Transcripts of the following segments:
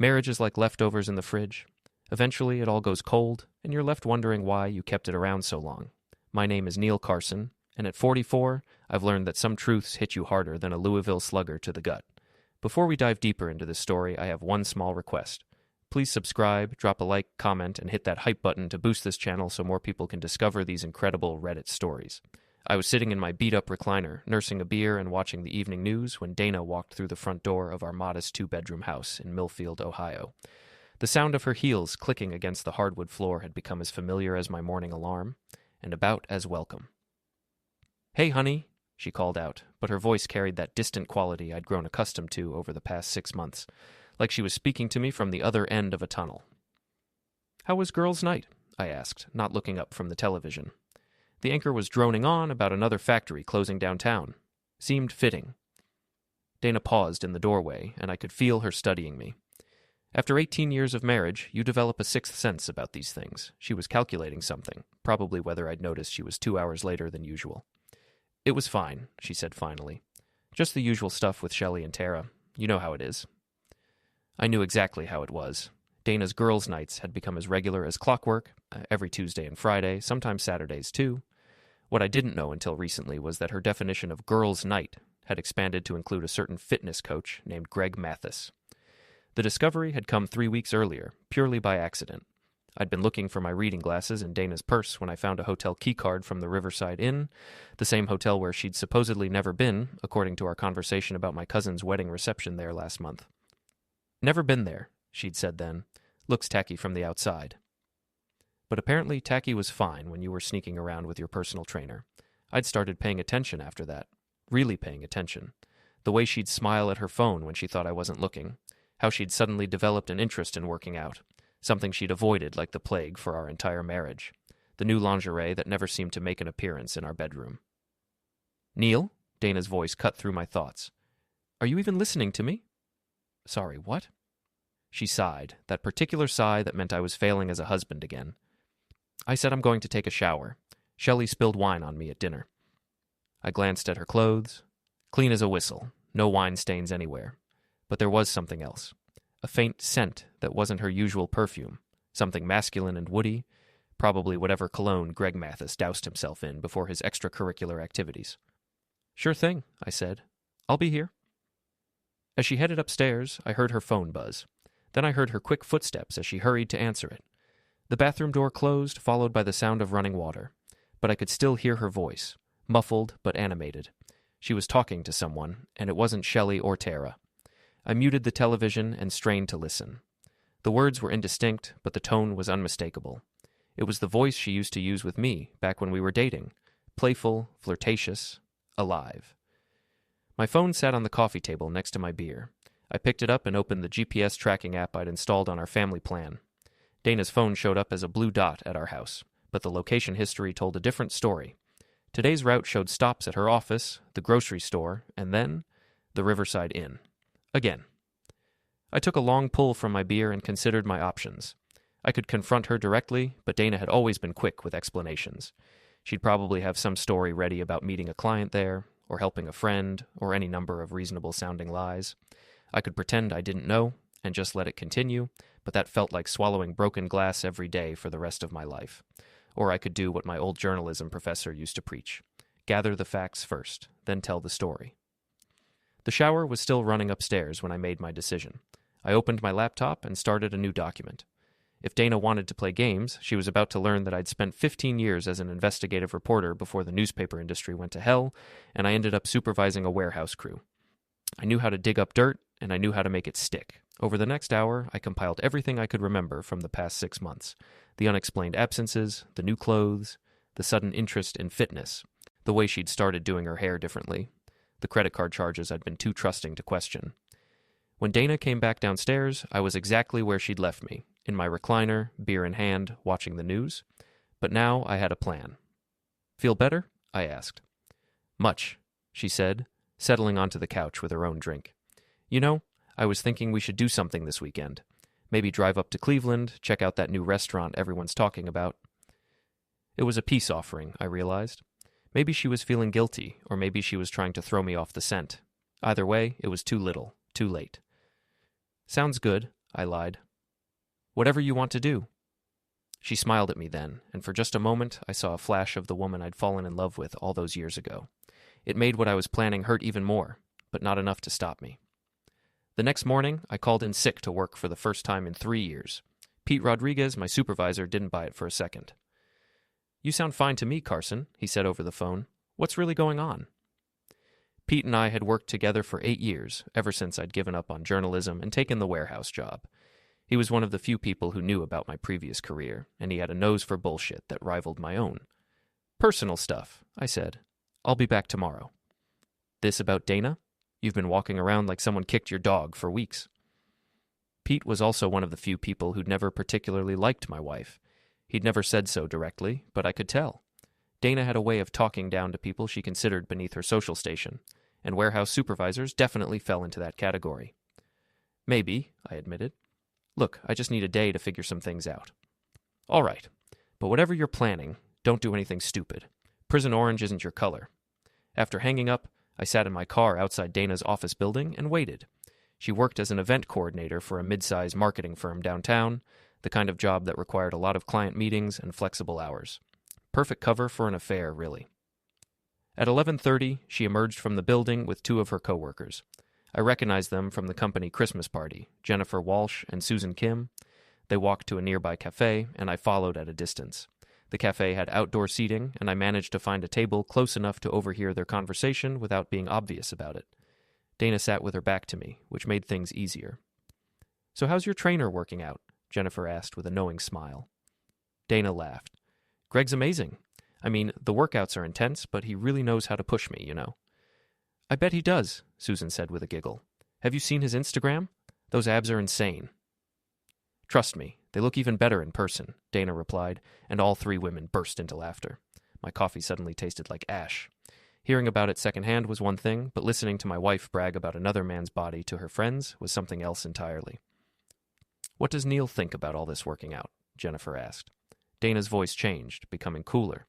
Marriage is like leftovers in the fridge. Eventually, it all goes cold, and you're left wondering why you kept it around so long. My name is Neil Carson, and at 44, I've learned that some truths hit you harder than a Louisville Slugger to the gut. Before we dive deeper into this story, I have one small request. Please subscribe, drop a like, comment, and hit that hype button to boost this channel so more people can discover these incredible Reddit stories. I was sitting in my beat-up recliner, nursing a beer and watching the evening news when Dana walked through the front door of our modest two-bedroom house in Millfield, Ohio. The sound of her heels clicking against the hardwood floor had become as familiar as my morning alarm, and about as welcome. "Hey, honey," she called out, but her voice carried that distant quality I'd grown accustomed to over the past 6 months, like she was speaking to me from the other end of a tunnel. "How was girls' night?" I asked, not looking up from the television. The anchor was droning on about another factory closing downtown. Seemed fitting. Dana paused in the doorway, and I could feel her studying me. After 18 years of marriage, you develop a sixth sense about these things. She was calculating something, probably whether I'd noticed she was 2 hours later than usual. "It was fine," she said finally. "Just the usual stuff with Shelley and Tara. You know how it is." I knew exactly how it was. Dana's girls' nights had become as regular as clockwork, every Tuesday and Friday, sometimes Saturdays too. What I didn't know until recently was that her definition of girls' night had expanded to include a certain fitness coach named Greg Mathis. The discovery had come 3 weeks earlier, purely by accident. I'd been looking for my reading glasses in Dana's purse when I found a hotel keycard from the Riverside Inn, the same hotel where she'd supposedly never been, according to our conversation about my cousin's wedding reception there last month. "Never been there," she'd said then. "Looks tacky from the outside." But apparently tacky was fine when you were sneaking around with your personal trainer. I'd started paying attention after that. Really paying attention. The way she'd smile at her phone when she thought I wasn't looking. How she'd suddenly developed an interest in working out. Something she'd avoided like the plague for our entire marriage. The new lingerie that never seemed to make an appearance in our bedroom. "Neil?" Dana's voice cut through my thoughts. "Are you even listening to me?" "Sorry, what?" She sighed, that particular sigh that meant I was failing as a husband again. "I said I'm going to take a shower. Shelley spilled wine on me at dinner." I glanced at her clothes. Clean as a whistle, no wine stains anywhere. But there was something else. A faint scent that wasn't her usual perfume. Something masculine and woody. Probably whatever cologne Greg Mathis doused himself in before his extracurricular activities. "Sure thing," I said. "I'll be here." As she headed upstairs, I heard her phone buzz. Then I heard her quick footsteps as she hurried to answer it. The bathroom door closed, followed by the sound of running water. But I could still hear her voice, muffled but animated. She was talking to someone, and it wasn't Shelley or Tara. I muted the television and strained to listen. The words were indistinct, but the tone was unmistakable. It was the voice she used to use with me back when we were dating. Playful, flirtatious, alive. My phone sat on the coffee table next to my beer. I picked it up and opened the GPS tracking app I'd installed on our family plan. Dana's phone showed up as a blue dot at our house, but the location history told a different story. Today's route showed stops at her office, the grocery store, and then the Riverside Inn. Again. I took a long pull from my beer and considered my options. I could confront her directly, but Dana had always been quick with explanations. She'd probably have some story ready about meeting a client there, or helping a friend, or any number of reasonable-sounding lies. I could pretend I didn't know, and just let it continue, but that felt like swallowing broken glass every day for the rest of my life. Or I could do what my old journalism professor used to preach. Gather the facts first, then tell the story. The shower was still running upstairs when I made my decision. I opened my laptop and started a new document. If Dana wanted to play games, she was about to learn that I'd spent 15 years as an investigative reporter before the newspaper industry went to hell, and I ended up supervising a warehouse crew. I knew how to dig up dirt, and I knew how to make it stick. Over the next hour, I compiled everything I could remember from the past 6 months. The unexplained absences, the new clothes, the sudden interest in fitness, the way she'd started doing her hair differently, the credit card charges I'd been too trusting to question. When Dana came back downstairs, I was exactly where she'd left me, in my recliner, beer in hand, watching the news. But now I had a plan. "Feel better?" I asked. "Much," she said, settling onto the couch with her own drink. "You know, I was thinking we should do something this weekend. Maybe drive up to Cleveland, check out that new restaurant everyone's talking about." It was a peace offering, I realized. Maybe she was feeling guilty, or maybe she was trying to throw me off the scent. Either way, it was too little, too late. "Sounds good," I lied. Whatever you want to do. She smiled at me then, and for just a moment I saw a flash of the woman I'd fallen in love with all those years ago. It made what I was planning hurt even more, but not enough to stop me. The next morning, I called in sick to work for the first time in 3 years. Pete Rodriguez, my supervisor, didn't buy it for a second. "You sound fine to me, Carson," he said over the phone. "What's really going on?" Pete and I had worked together for 8 years, ever since I'd given up on journalism and taken the warehouse job. He was one of the few people who knew about my previous career, and he had a nose for bullshit that rivaled my own. "Personal stuff," I said. "I'll be back tomorrow." "This about Dana? You've been walking around like someone kicked your dog for weeks." Pete was also one of the few people who'd never particularly liked my wife. He'd never said so directly, but I could tell. Dana had a way of talking down to people she considered beneath her social station, and warehouse supervisors definitely fell into that category. "Maybe," I admitted. "Look, I just need a day to figure some things out." "All right, but whatever you're planning, don't do anything stupid. Prison orange isn't your color." After hanging up, I sat in my car outside Dana's office building and waited. She worked as an event coordinator for a mid-size marketing firm downtown, the kind of job that required a lot of client meetings and flexible hours. Perfect cover for an affair, really. At 11:30, she emerged from the building with 2 of her coworkers. I recognized them from the company Christmas party, Jennifer Walsh and Susan Kim. They walked to a nearby cafe, and I followed at a distance. The cafe had outdoor seating, and I managed to find a table close enough to overhear their conversation without being obvious about it. Dana sat with her back to me, which made things easier. "So how's your trainer working out?" Jennifer asked with a knowing smile. Dana laughed. "Greg's amazing. I mean, the workouts are intense, but he really knows how to push me, you know." "I bet he does," Susan said with a giggle. "Have you seen his Instagram? Those abs are insane." "Trust me, they look even better in person," Dana replied, and all 3 women burst into laughter. My coffee suddenly tasted like ash. Hearing about it secondhand was one thing, but listening to my wife brag about another man's body to her friends was something else entirely. "What does Neil think about all this working out?" Jennifer asked. Dana's voice changed, becoming cooler.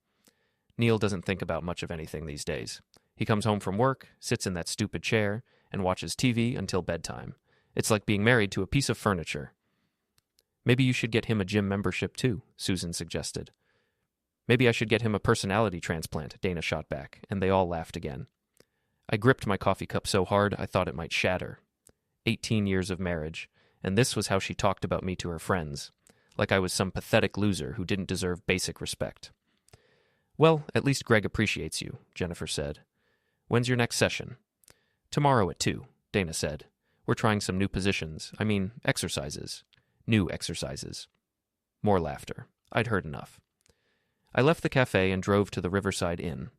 "Neil doesn't think about much of anything these days. He comes home from work, sits in that stupid chair, and watches TV until bedtime. It's like being married to a piece of furniture." "Maybe you should get him a gym membership too," Susan suggested. "Maybe I should get him a personality transplant," Dana shot back, and they all laughed again. I gripped my coffee cup so hard I thought it might shatter. 18 years of marriage, and this was how she talked about me to her friends, like I was some pathetic loser who didn't deserve basic respect. "Well, at least Greg appreciates you," Jennifer said. "When's your next session?" "Tomorrow at 2, Dana said. "We're trying some new positions. Exercises. New exercises." More laughter. I'd heard enough. I left the cafe and drove to the Riverside Inn.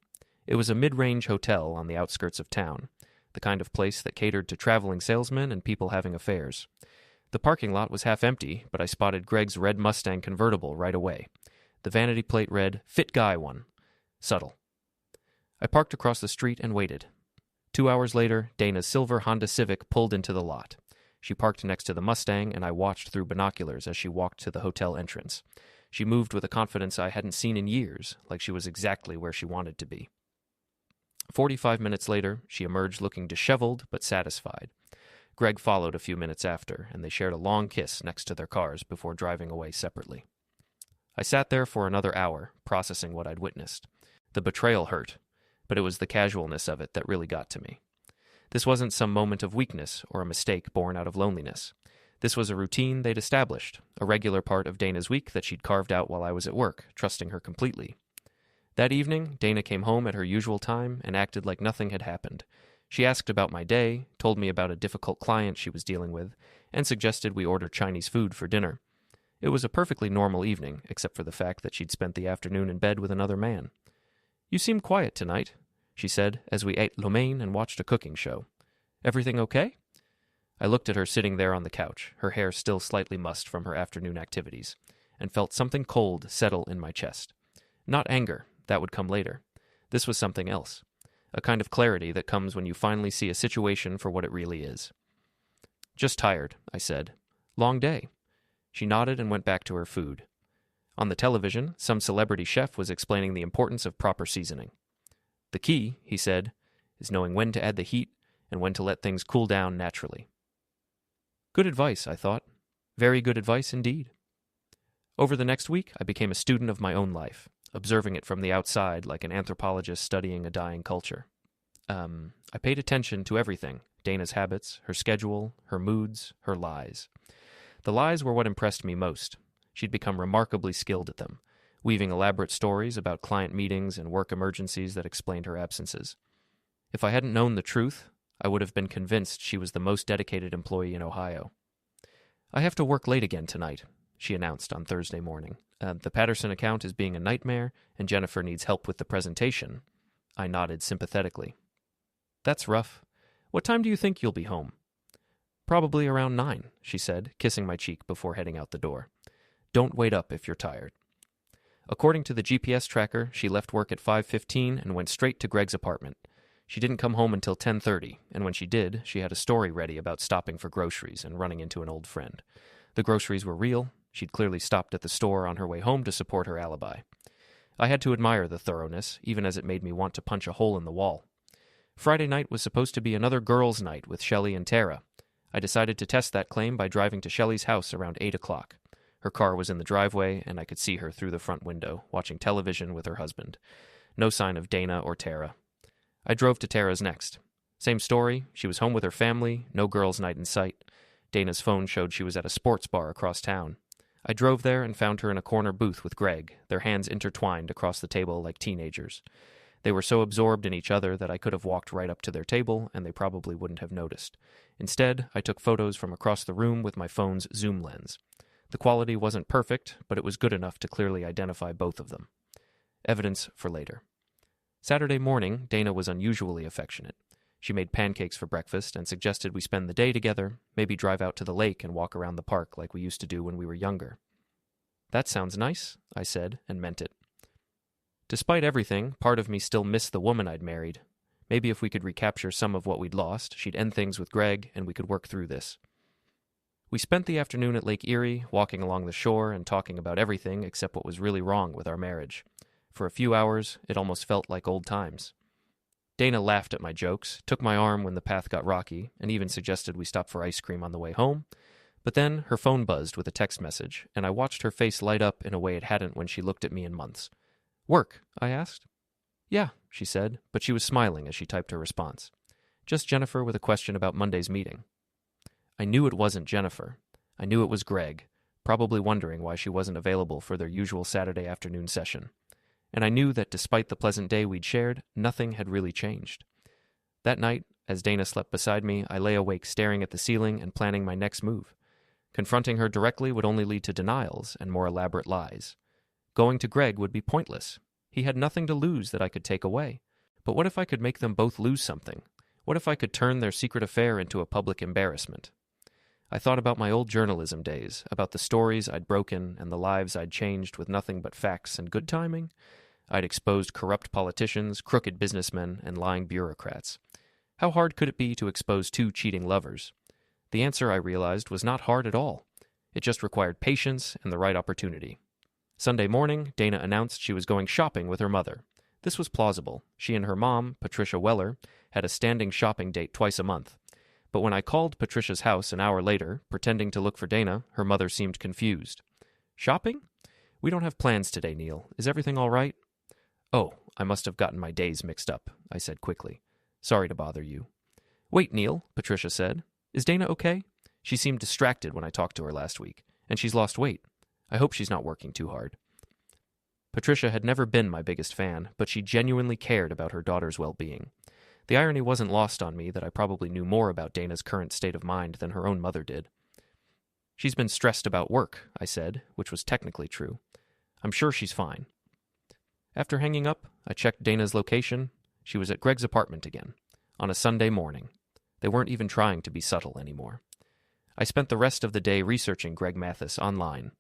It was a mid-range hotel on the outskirts of town, the kind of place that catered to traveling salesmen and people having affairs. The parking lot was half empty, but I spotted Greg's red Mustang convertible right away. The vanity plate read, "Fit Guy One." Subtle. I parked across the street and waited. 2 hours later, Dana's silver Honda Civic pulled into the lot. She parked next to the Mustang, and I watched through binoculars as she walked to the hotel entrance. She moved with a confidence I hadn't seen in years, like she was exactly where she wanted to be. 45 minutes later, she emerged looking disheveled but satisfied. Greg followed a few minutes after, and they shared a long kiss next to their cars before driving away separately. I sat there for another hour, processing what I'd witnessed. The betrayal hurt, but it was the casualness of it that really got to me. This wasn't some moment of weakness or a mistake born out of loneliness. This was a routine they'd established, a regular part of Dana's week that she'd carved out while I was at work, trusting her completely. That evening, Dana came home at her usual time and acted like nothing had happened. She asked about my day, told me about a difficult client she was dealing with, and suggested we order Chinese food for dinner. It was a perfectly normal evening, except for the fact that she'd spent the afternoon in bed with another man. "You seem quiet tonight," she said, as we ate lo mein and watched a cooking show. "Everything okay?" I looked at her sitting there on the couch, her hair still slightly mussed from her afternoon activities, and felt something cold settle in my chest. Not anger, that would come later. This was something else. A kind of clarity that comes when you finally see a situation for what it really is. "Just tired," I said. "Long day." She nodded and went back to her food. On the television, some celebrity chef was explaining the importance of proper seasoning. "The key," he said, "is knowing when to add the heat and when to let things cool down naturally." Good advice, I thought. Very good advice indeed. Over the next week, I became a student of my own life, observing it from the outside like an anthropologist studying a dying culture. I paid attention to everything: Dana's habits, her schedule, her moods, her lies. The lies were what impressed me most. She'd become remarkably skilled at them, weaving elaborate stories about client meetings and work emergencies that explained her absences. If I hadn't known the truth, I would have been convinced she was the most dedicated employee in Ohio. I have to work late again tonight, she announced on Thursday morning. The Patterson account is being a nightmare, and Jennifer needs help with the presentation. I nodded sympathetically. That's rough. What time do you think you'll be home? Probably around 9, she said, kissing my cheek before heading out the door. Don't wait up if you're tired. According to the GPS tracker, she left work at 5:15 and went straight to Greg's apartment. She didn't come home until 10:30, and when she did, she had a story ready about stopping for groceries and running into an old friend. The groceries were real. She'd clearly stopped at the store on her way home to support her alibi. I had to admire the thoroughness, even as it made me want to punch a hole in the wall. Friday night was supposed to be another girls' night with Shelley and Tara. I decided to test that claim by driving to Shelley's house around 8 o'clock. Her car was in the driveway, and I could see her through the front window, watching television with her husband. No sign of Dana or Tara. I drove to Tara's next. Same story. She was home with her family, no girls' night in sight. Dana's phone showed she was at a sports bar across town. I drove there and found her in a corner booth with Greg, their hands intertwined across the table like teenagers. They were so absorbed in each other that I could have walked right up to their table, and they probably wouldn't have noticed. Instead, I took photos from across the room with my phone's zoom lens. The quality wasn't perfect, but it was good enough to clearly identify both of them. Evidence for later. Saturday morning, Dana was unusually affectionate. She made pancakes for breakfast and suggested we spend the day together, maybe drive out to the lake and walk around the park like we used to do when we were younger. That sounds nice, I said, and meant it. Despite everything, part of me still missed the woman I'd married. Maybe if we could recapture some of what we'd lost, she'd end things with Greg, and we could work through this. We spent the afternoon at Lake Erie, walking along the shore and talking about everything except what was really wrong with our marriage. For a few hours, it almost felt like old times. Dana laughed at my jokes, took my arm when the path got rocky, and even suggested we stop for ice cream on the way home. But then her phone buzzed with a text message, and I watched her face light up in a way it hadn't when she looked at me in months. Work? I asked. Yeah, she said, but she was smiling as she typed her response. Just Jennifer with a question about Monday's meeting. I knew it wasn't Jennifer. I knew it was Greg, probably wondering why she wasn't available for their usual Saturday afternoon session. And I knew that despite the pleasant day we'd shared, nothing had really changed. That night, as Dana slept beside me, I lay awake staring at the ceiling and planning my next move. Confronting her directly would only lead to denials and more elaborate lies. Going to Greg would be pointless. He had nothing to lose that I could take away. But what if I could make them both lose something? What if I could turn their secret affair into a public embarrassment? I thought about my old journalism days, about the stories I'd broken and the lives I'd changed with nothing but facts and good timing. I'd exposed corrupt politicians, crooked businessmen, and lying bureaucrats. How hard could it be to expose two cheating lovers? The answer, I realized, was not hard at all. It just required patience and the right opportunity. Sunday morning, Dana announced she was going shopping with her mother. This was plausible. She and her mom, Patricia Weller, had a standing shopping date twice a month. But when I called Patricia's house an hour later, pretending to look for Dana, her mother seemed confused. Shopping? We don't have plans today, Neil. Is everything all right? Oh, I must have gotten my days mixed up, I said quickly. Sorry to bother you. Wait, Neil, Patricia said. Is Dana okay? She seemed distracted when I talked to her last week, and she's lost weight. I hope she's not working too hard. Patricia had never been my biggest fan, but she genuinely cared about her daughter's well-being. The irony wasn't lost on me that I probably knew more about Dana's current state of mind than her own mother did. She's been stressed about work, I said, which was technically true. I'm sure she's fine. After hanging up, I checked Dana's location. She was at Greg's apartment again, on a Sunday morning. They weren't even trying to be subtle anymore. I spent the rest of the day researching Greg Mathis online.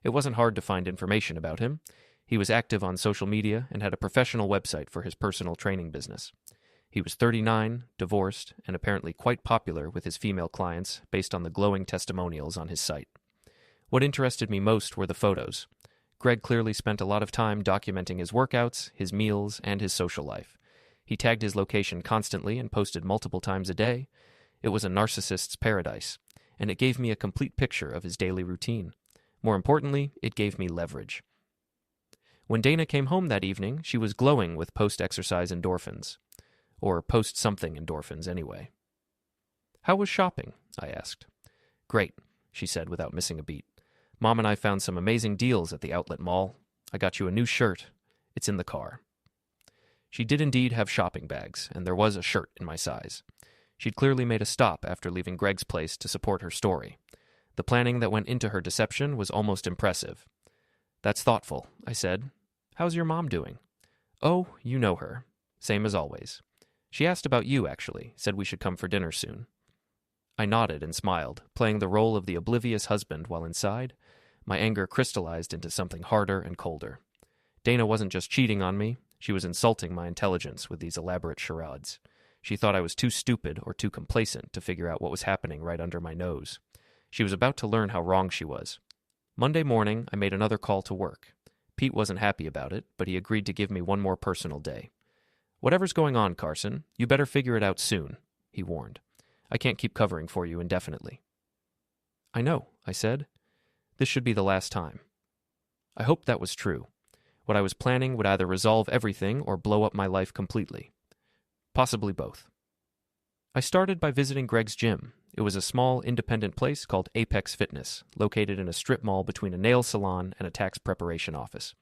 It wasn't hard to find information about him. He was active on social media and had a professional website for his personal training business. He was 39, divorced, and apparently quite popular with his female clients based on the glowing testimonials on his site. What interested me most were the photos. Greg clearly spent a lot of time documenting his workouts, his meals, and his social life. He tagged his location constantly and posted multiple times a day. It was a narcissist's paradise. and it gave me a complete picture of his daily routine. More importantly, it gave me leverage. When Dana came home that evening, she was glowing with post-exercise endorphins. Or post-something endorphins, anyway. "How was shopping?" I asked. "Great," she said without missing a beat. "Mom and I found some amazing deals at the outlet mall. I got you a new shirt. It's in the car." She did indeed have shopping bags, and there was a shirt in my size. She'd clearly made a stop after leaving Greg's place to support her story. The planning that went into her deception was almost impressive. "That's thoughtful," I said. "How's your mom doing?" "Oh, you know her. Same as always. She asked about you, actually, said we should come for dinner soon." I nodded and smiled, playing the role of the oblivious husband while inside. My anger crystallized into something harder and colder. Dana wasn't just cheating on me, she was insulting my intelligence with these elaborate charades. She thought I was too stupid or too complacent to figure out what was happening right under my nose. She was about to learn how wrong she was. Monday morning, I made another call to work. Pete wasn't happy about it, but he agreed to give me one more personal day. "Whatever's going on, Carson, you better figure it out soon," he warned. "I can't keep covering for you indefinitely." "I know," I said. "This should be the last time." I hoped that was true. What I was planning would either resolve everything or blow up my life completely. Possibly both. I started by visiting Greg's gym. It was a small, independent place called Apex Fitness, located in a strip mall between a nail salon and a tax preparation office.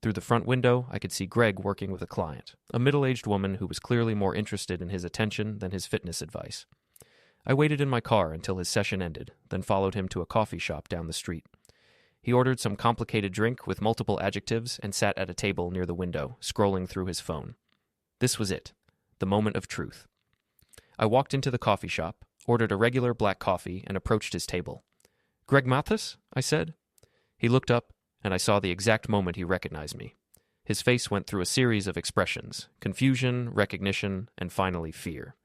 Through the front window, I could see Greg working with a client, a middle-aged woman who was clearly more interested in his attention than his fitness advice. I waited in my car until his session ended, then followed him to a coffee shop down the street. He ordered some complicated drink with multiple adjectives and sat at a table near the window, scrolling through his phone. This was it, the moment of truth. I walked into the coffee shop, ordered a regular black coffee, and approached his table. "Greg Mathis?" I said. He looked up, and I saw the exact moment he recognized me. His face went through a series of expressions: confusion, recognition, and finally fear.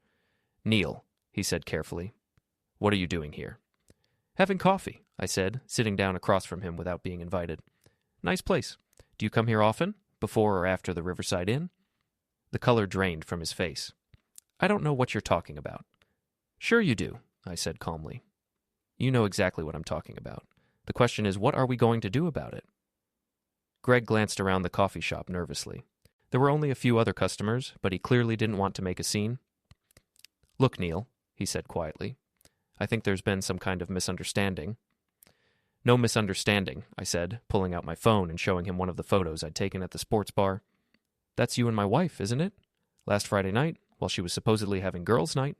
"Neil," he said carefully, "what are you doing here?" "Having coffee," I said, sitting down across from him without being invited. "Nice place. Do you come here often, before or after the Riverside Inn?" The color drained from his face. "I don't know what you're talking about." "Sure you do," I said calmly. "You know exactly what I'm talking about. The question is, what are we going to do about it?" Greg glanced around the coffee shop nervously. There were only a few other customers, but he clearly didn't want to make a scene. "Look, Neil," he said quietly, "I think there's been some kind of misunderstanding." "No misunderstanding," I said, pulling out my phone and showing him one of the photos I'd taken at the sports bar. "That's you and my wife, isn't it? Last Friday night, while she was supposedly having girls' night."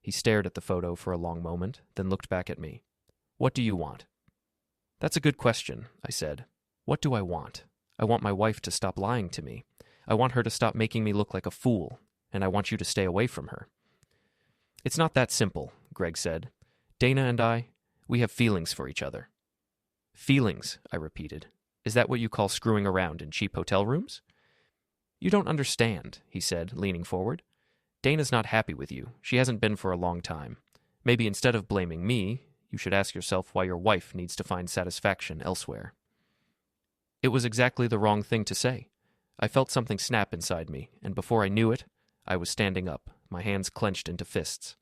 He stared at the photo for a long moment, then looked back at me. "What do you want?" "That's a good question," I said. "What do I want? I want my wife to stop lying to me. I want her to stop making me look like a fool, and I want you to stay away from her." "It's not that simple," Greg said. "Dana and I, we have feelings for each other." "Feelings," I repeated. "Is that what you call screwing around in cheap hotel rooms?" "You don't understand," he said, leaning forward. "Dana's not happy with you. She hasn't been for a long time. Maybe instead of blaming me, you should ask yourself why your wife needs to find satisfaction elsewhere." It was exactly the wrong thing to say. I felt something snap inside me, and before I knew it, I was standing up, my hands clenched into fists.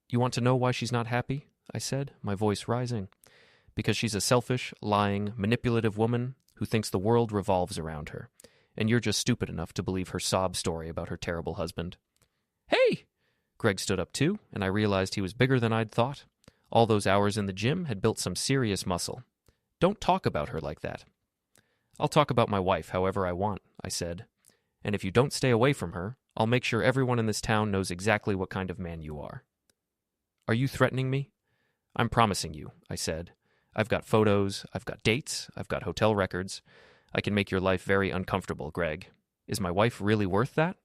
"You want to know why she's not happy?" I said, my voice rising. "Because she's a selfish, lying, manipulative woman who thinks the world revolves around her, and you're just stupid enough to believe her sob story about her terrible husband." "Hey!" Greg stood up too, and I realized he was bigger than I'd thought. All those hours in the gym had built some serious muscle. "Don't talk about her like that." "I'll talk about my wife however I want," I said. "And if you don't stay away from her, I'll make sure everyone in this town knows exactly what kind of man you are." "Are you threatening me?" "I'm promising you," I said. "I've got photos, I've got dates, I've got hotel records. I can make your life very uncomfortable, Greg. Is my wife really worth that?"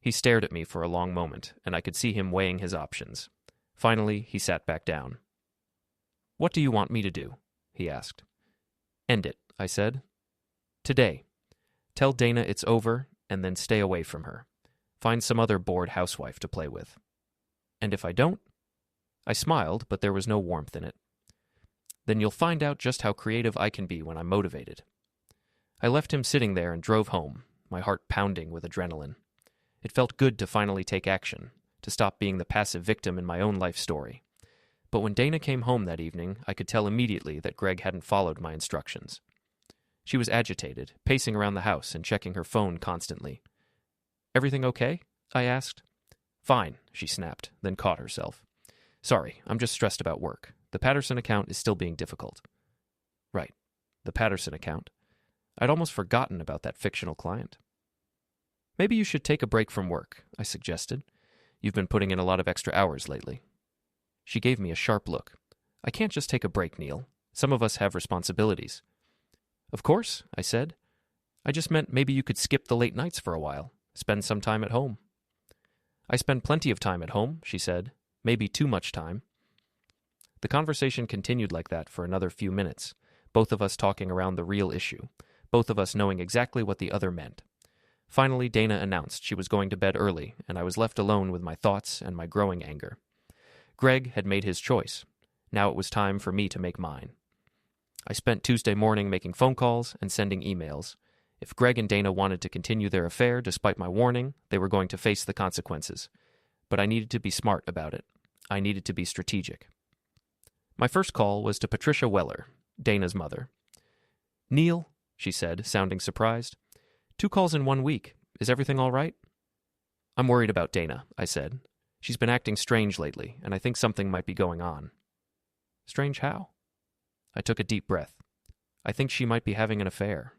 He stared at me for a long moment, and I could see him weighing his options. Finally, he sat back down. "What do you want me to do?" he asked. "End it," I said. "Today. Tell Dana it's over, and then stay away from her. Find some other bored housewife to play with." "And if I don't?" I smiled, but there was no warmth in it. "Then you'll find out just how creative I can be when I'm motivated." I left him sitting there and drove home, my heart pounding with adrenaline. It felt good to finally take action, to stop being the passive victim in my own life story. But when Dana came home that evening, I could tell immediately that Greg hadn't followed my instructions. She was agitated, pacing around the house and checking her phone constantly. "Everything okay?" I asked. "Fine," she snapped, then caught herself. "Sorry, I'm just stressed about work. The Patterson account is still being difficult." Right, the Patterson account. I'd almost forgotten about that fictional client. "Maybe you should take a break from work," I suggested. "You've been putting in a lot of extra hours lately." She gave me a sharp look. "I can't just take a break, Neil. Some of us have responsibilities." "Of course," I said. "I just meant maybe you could skip the late nights for a while, spend some time at home." "I spend plenty of time at home," she said. "Maybe too much time." The conversation continued like that for another few minutes, both of us talking around the real issue, both of us knowing exactly what the other meant. Finally, Dana announced she was going to bed early, and I was left alone with my thoughts and my growing anger. Greg had made his choice. Now it was time for me to make mine. I spent Tuesday morning making phone calls and sending emails. If Greg and Dana wanted to continue their affair despite my warning, they were going to face the consequences. But I needed to be smart about it. I needed to be strategic. My first call was to Patricia Weller, Dana's mother. "Neil," she said, sounding surprised. "2 calls in 1 week. Is everything all right?" "I'm worried about Dana," I said. "She's been acting strange lately, and I think something might be going on." "Strange how?" I took a deep breath. "I think she might be having an affair."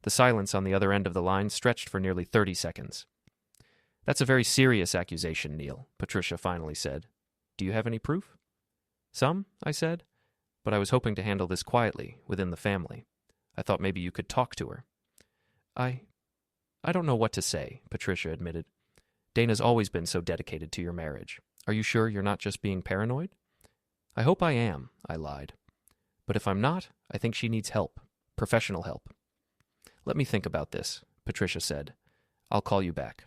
The silence on the other end of the line stretched for nearly 30 seconds. "That's a very serious accusation, Neil," Patricia finally said. "Do you have any proof?" "Some," I said, "but I was hoping to handle this quietly, within the family. I thought maybe you could talk to her." I don't know what to say," Patricia admitted. "Dana's always been so dedicated to your marriage. Are you sure you're not just being paranoid?" "I hope I am," I lied. "But if I'm not, I think she needs help. Professional help." "Let me think about this," Patricia said. "I'll call you back."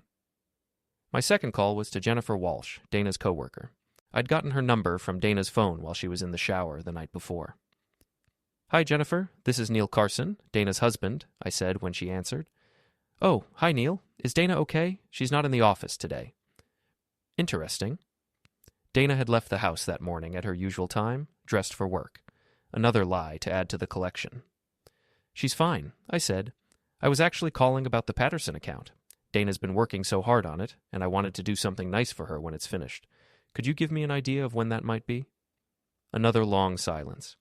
My second call was to Jennifer Walsh, Dana's coworker. I'd gotten her number from Dana's phone while she was in the shower the night before. "Hi, Jennifer. This is Neil Carson, Dana's husband," I said when she answered. "Oh, hi, Neil. Is Dana okay? She's not in the office today." "Interesting." Dana had left the house that morning at her usual time, dressed for work. Another lie to add to the collection. "She's fine," I said. "I was actually calling about the Patterson account. Dana's been working so hard on it, and I wanted to do something nice for her when it's finished. Could you give me an idea of when that might be?" Another long silence.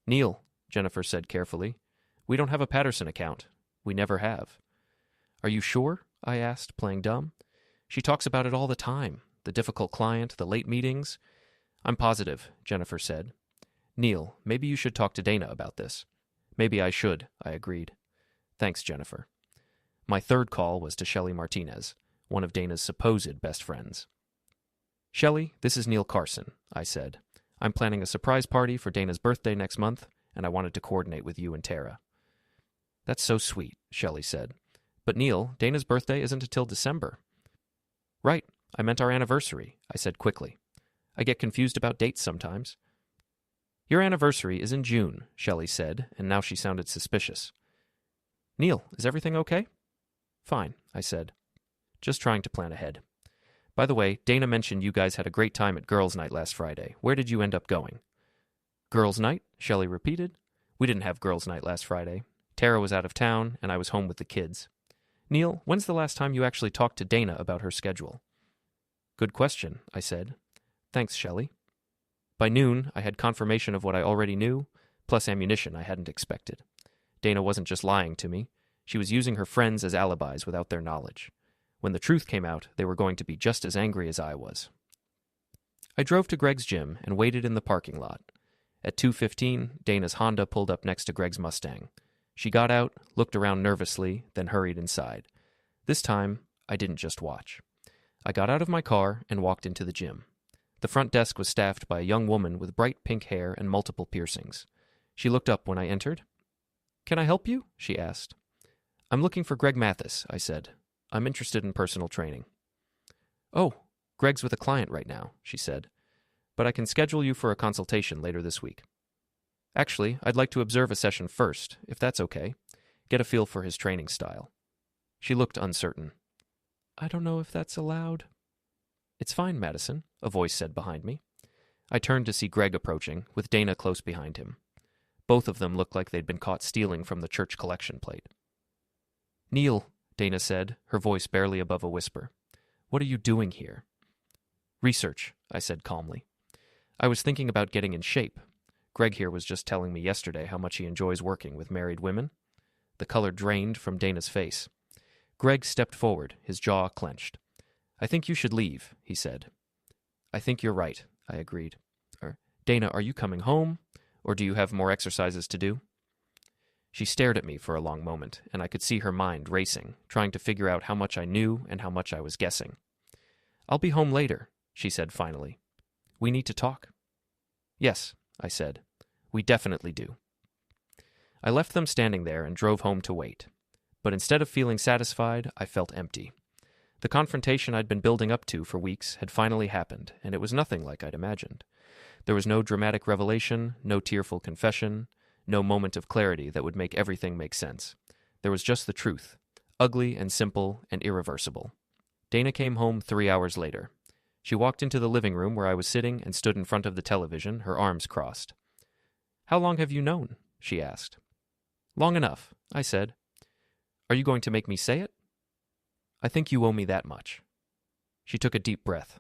"Neil," Jennifer said carefully, "we don't have a Patterson account. We never have." "Are you sure?" I asked, playing dumb. "She talks about it all the time. The difficult client, the late meetings." "I'm positive," Jennifer said. "Neil, maybe you should talk to Dana about this." "Maybe I should," I agreed. "Thanks, Jennifer." My third call was to Shelley Martinez, one of Dana's supposed best friends. "Shelley, this is Neil Carson," I said. "I'm planning a surprise party for Dana's birthday next month, and I wanted to coordinate with you and Tara." "That's so sweet," Shelley said. "But Neil, Dana's birthday isn't until December." "Right, I meant our anniversary," I said quickly. "I get confused about dates sometimes." "Your anniversary is in June," Shelley said, and now she sounded suspicious. "Neil, is everything okay?" "Fine," I said. "Just trying to plan ahead. By the way, Dana mentioned you guys had a great time at Girls' Night last Friday. Where did you end up going?" "Girls' Night?" Shelley repeated. "We didn't have Girls' Night last Friday. Tara was out of town, and I was home with the kids." "Neil, when's the last time you actually talked to Dana about her schedule?" "Good question," I said. "Thanks, Shelley." By noon, I had confirmation of what I already knew, plus ammunition I hadn't expected. Dana wasn't just lying to me. She was using her friends as alibis without their knowledge. When the truth came out, they were going to be just as angry as I was. I drove to Greg's gym and waited in the parking lot. At 2:15, Dana's Honda pulled up next to Greg's Mustang. She got out, looked around nervously, then hurried inside. This time, I didn't just watch. I got out of my car and walked into the gym. The front desk was staffed by a young woman with bright pink hair and multiple piercings. She looked up when I entered. "Can I help you?" she asked. "I'm looking for Greg Mathis," I said. "I'm interested in personal training." "Oh, Greg's with a client right now," she said. "But I can schedule you for a consultation later this week." "Actually, I'd like to observe a session first, if that's okay. Get a feel for his training style." She looked uncertain. "I don't know if that's allowed." "It's fine, Madison," a voice said behind me. I turned to see Greg approaching, with Dana close behind him. Both of them looked like they'd been caught stealing from the church collection plate. "Neil," Dana said, her voice barely above a whisper. "What are you doing here?" "Research," I said calmly. "I was thinking about getting in shape. Greg here was just telling me yesterday how much he enjoys working with married women." The color drained from Dana's face. Greg stepped forward, his jaw clenched. "I think you should leave," he said. "I think you're right," I agreed. "Dana, are you coming home, or do you have more exercises to do?" She stared at me for a long moment, and I could see her mind racing, trying to figure out how much I knew and how much I was guessing. "I'll be home later," she said finally. "We need to talk." "Yes," I said. "We definitely do." I left them standing there and drove home to wait. But instead of feeling satisfied, I felt empty. The confrontation I'd been building up to for weeks had finally happened, and it was nothing like I'd imagined. There was no dramatic revelation, no tearful confession, no moment of clarity that would make everything make sense. There was just the truth, ugly and simple and irreversible. Dana came home 3 hours later. She walked into the living room where I was sitting and stood in front of the television, her arms crossed. "How long have you known?" she asked. "Long enough," I said. "Are you going to make me say it?" "I think you owe me that much." She took a deep breath.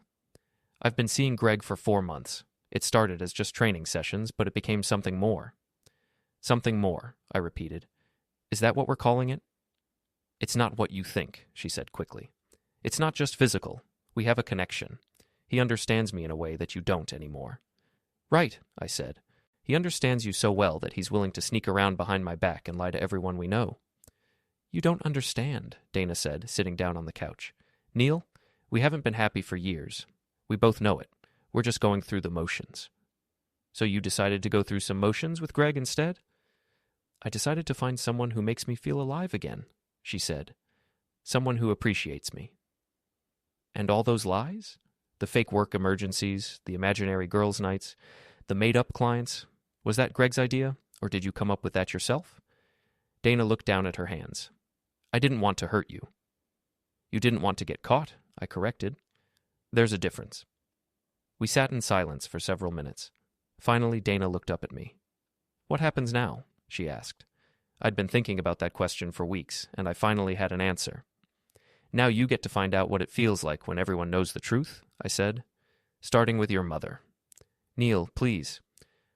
"I've been seeing Greg for 4 months. It started as just training sessions, but it became something more." "Something more," I repeated. "Is that what we're calling it?" "It's not what you think," she said quickly. "It's not just physical. We have a connection. He understands me in a way that you don't anymore." "Right," I said. "He understands you so well that he's willing to sneak around behind my back and lie to everyone we know." "You don't understand," Dana said, sitting down on the couch. "Neil, we haven't been happy for years. We both know it. We're just going through the motions." "So you decided to go through some motions with Greg instead?" "I decided to find someone who makes me feel alive again," she said. "Someone who appreciates me." "And all those lies? The fake work emergencies, the imaginary girls' nights, the made-up clients? Was that Greg's idea, or did you come up with that yourself?" Dana looked down at her hands. "I didn't want to hurt you." "You didn't want to get caught," I corrected. "There's a difference." We sat in silence for several minutes. Finally, Dana looked up at me. "What happens now?" she asked. I'd been thinking about that question for weeks, and I finally had an answer. "Now you get to find out what it feels like when everyone knows the truth," I said. "Starting with your mother." "Neil, please."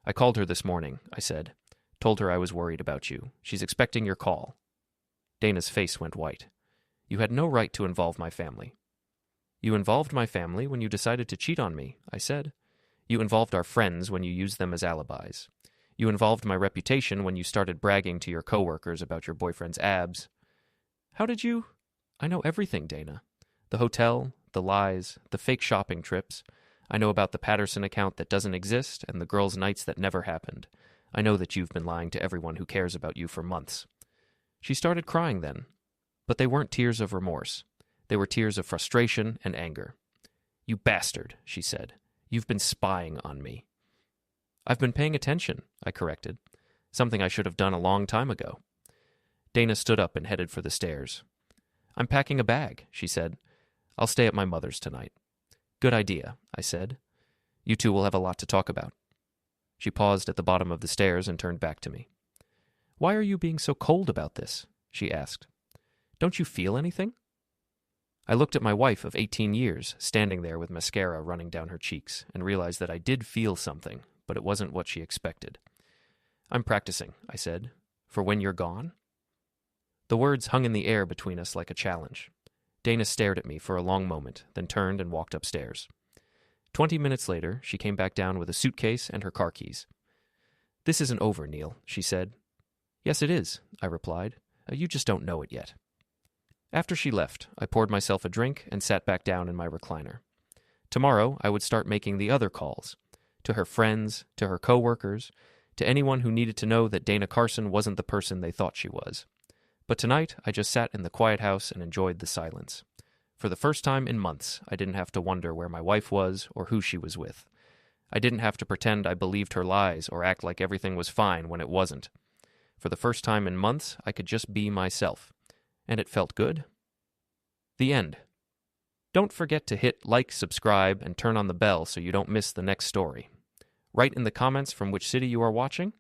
"I called her this morning," I said. "Told her I was worried about you. She's expecting your call." Dana's face went white. "You had no right to involve my family." "You involved my family when you decided to cheat on me," I said. "You involved our friends when you used them as alibis. You involved my reputation when you started bragging to your coworkers about your boyfriend's abs." "How did you—" "I know everything, Dana. The hotel, the lies, the fake shopping trips. I know about the Patterson account that doesn't exist and the girls' nights that never happened. I know that you've been lying to everyone who cares about you for months." She started crying then. But they weren't tears of remorse. They were tears of frustration and anger. "You bastard," she said. "You've been spying on me." "I've been paying attention," I corrected. "Something I should have done a long time ago." Dana stood up and headed for the stairs. "I'm packing a bag," she said. "I'll stay at my mother's tonight." "Good idea," I said. "You two will have a lot to talk about." She paused at the bottom of the stairs and turned back to me. "Why are you being so cold about this?" she asked. "Don't you feel anything?" I looked at my wife of 18 years, standing there with mascara running down her cheeks, and realized that I did feel something, but it wasn't what she expected. "I'm practicing," I said, "for when you're gone." The words hung in the air between us like a challenge. Dana stared at me for a long moment, then turned and walked upstairs. 20 minutes later, she came back down with a suitcase and her car keys. "This isn't over, Neil," she said. "Yes, it is," I replied. "You just don't know it yet." After she left, I poured myself a drink and sat back down in my recliner. Tomorrow, I would start making the other calls. To her friends, to her coworkers, to anyone who needed to know that Dana Carson wasn't the person they thought she was. But tonight, I just sat in the quiet house and enjoyed the silence. For the first time in months, I didn't have to wonder where my wife was or who she was with. I didn't have to pretend I believed her lies or act like everything was fine when it wasn't. For the first time in months, I could just be myself. And it felt good. The end. Don't forget to hit like, subscribe, and turn on the bell so you don't miss the next story. Write in the comments from which city you are watching,